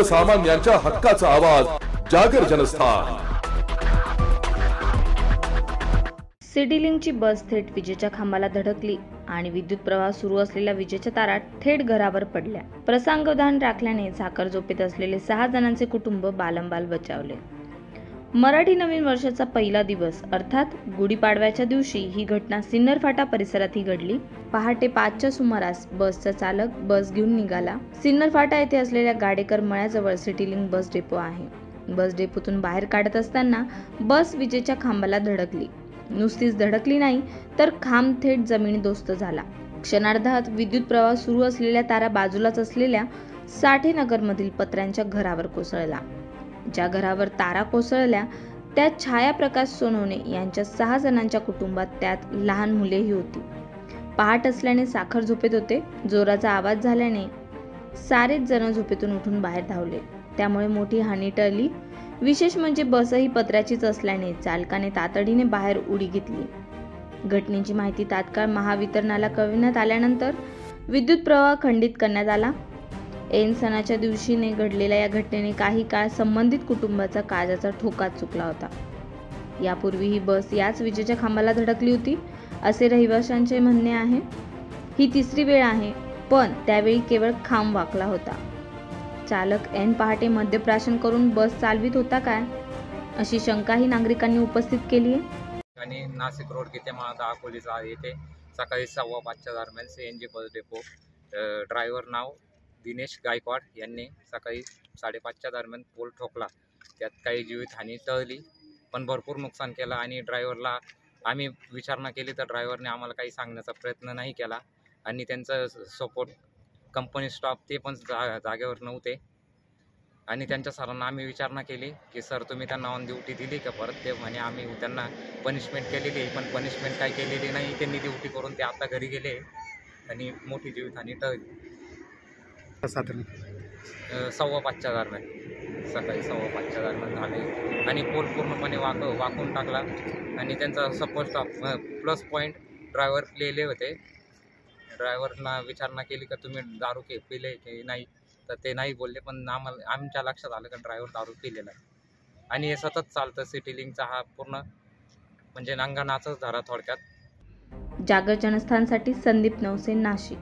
सर्वसामान्यांच्या हक्काचा आवाज जागर जनस्थान। सिटी लिंकची बस थेट विजेच्या खांबाला धडकली आणि विद्युत प्रवाह सुरू असलेल्या विजेच्या तारा थेट घरावर पडल्या। प्रसंगावधान राखल्याने साखर झोपेत असलेले 6 जणांचे कुटुंब बालंबाल बचावले। मराठी नवीन वर्षाचा पहिला दिवस अर्थात गुढीपाडव्याच्या दिवशी ही घटना सिन्नर फाटा परिसरात घडली। पहाटे 5च्या सुमारास बसचा चालक बस घेऊन निघाला। सिन्नर फाटा येथे असलेल्या गाडेकर मळ्याजवळ सिटी लिंक बस डेपो आहे। बस डेपोतून बाहेर काढत असताना बस विजेच्या खांबाला धडकली। नुसतीच धडकली नाही तर खांब थेट जमिनीदोस्त झाला। क्षणार्धात विद्युत प्रवाह सुरू असलेल्या तारा बाजूलाच असलेल्या साठेनगरमधील पत्र्यांच्या घरावर कोसळला। ज्या घरावर तारा कोसळल्या त्या छायाप्रकाश सोनवणे यांच्या 6 जणांच्या कुटुंबात त्यात लहान मुलेही होती। पहाट असल्याने साखर झोपेत होते। जोराचा आवाज झाल्याने सारेच जण झोपेतून उठून बाहेर धावले। त्यामुळे मोठी हानी टळली। विशेष म्हणजे बसही पत्र्याचीच असल्याने चालकाने तातडीने बाहेर उडी घेतली। घटनेची माहिती तात्काळ महावितरणाला कळविण्यात आल्यानंतर विद्युत प्रवाह खंडित करण्यात आला। ऐन सणाच्या दिवशीने घडलेल्या या घटनेने काही काळ संबंधित कुटुंबाचा काळजाचा ठोकाच चुकला होता। यापूर्वी ही बस याच विजेच्या खांबाला धडकली होती असे रहिवाशांचे म्हणणे आहे। ही तिसरी वेळ आहे, पण त्यावेळी केवळ खांब वाकला होता। चालक ऐन पहाटे मद्यप्राशन करून बस चालवित होता काय, अशी शंकाही नागरिकांनी उपस्थित केली आहे। आणि नाशिक रोड किती महादा अकोलीचा येथे सकाळी 5:15च्या दरम्यान CNG बस डेपो ड्रायव्हर नाव दिनेश गायकवाड यांनी सकाळी 5:30च्या दरम्यान पोल ठोकला। त्यात काही जीवितहानी टळली, पण भरपूर नुकसान केलं। आणि ड्रायव्हरला आम्ही विचारणा केली तर ड्रायव्हरने आम्हाला काही सांगण्याचा प्रयत्न नाही केला। आणि त्यांचं सपोर्ट कंपनी स्टाफ ते पण जागेवर नव्हते। आणि त्यांच्या सरांना आम्ही विचारणा केली की सर तुम्ही त्यांना ऑन ड्युटी दिली का परत, ते म्हणे आम्ही त्यांना पनिशमेंट केलेली आहे, पण पनिशमेंट काही केलेली नाही। त्यांनी ड्युटी करून ते आता घरी गेले आणि मोठी जीवितहानी टळली। 5:15च्या दरम्यान सकाळी 5:15च्या दरम्यान झाले आणि पोल पूर्णपणे वाकून टाकला। आणि त्यांचा support staff plus point driver लिहिले होते। ड्रायव्हरना विचारणा केली का तुम्ही दारू पिले की नाही, तर ते नाही बोलले, पण आमच्या लक्षात आलं का ड्रायव्हर दारू पिलेला आहे। आणि हे सतत चालतं। सिटी लिंकचा हा पूर्ण म्हणजे नांगानाचच धरा थोडक्यात। जागर जनस्थानसाठी संदीप नवसे, नाशिक।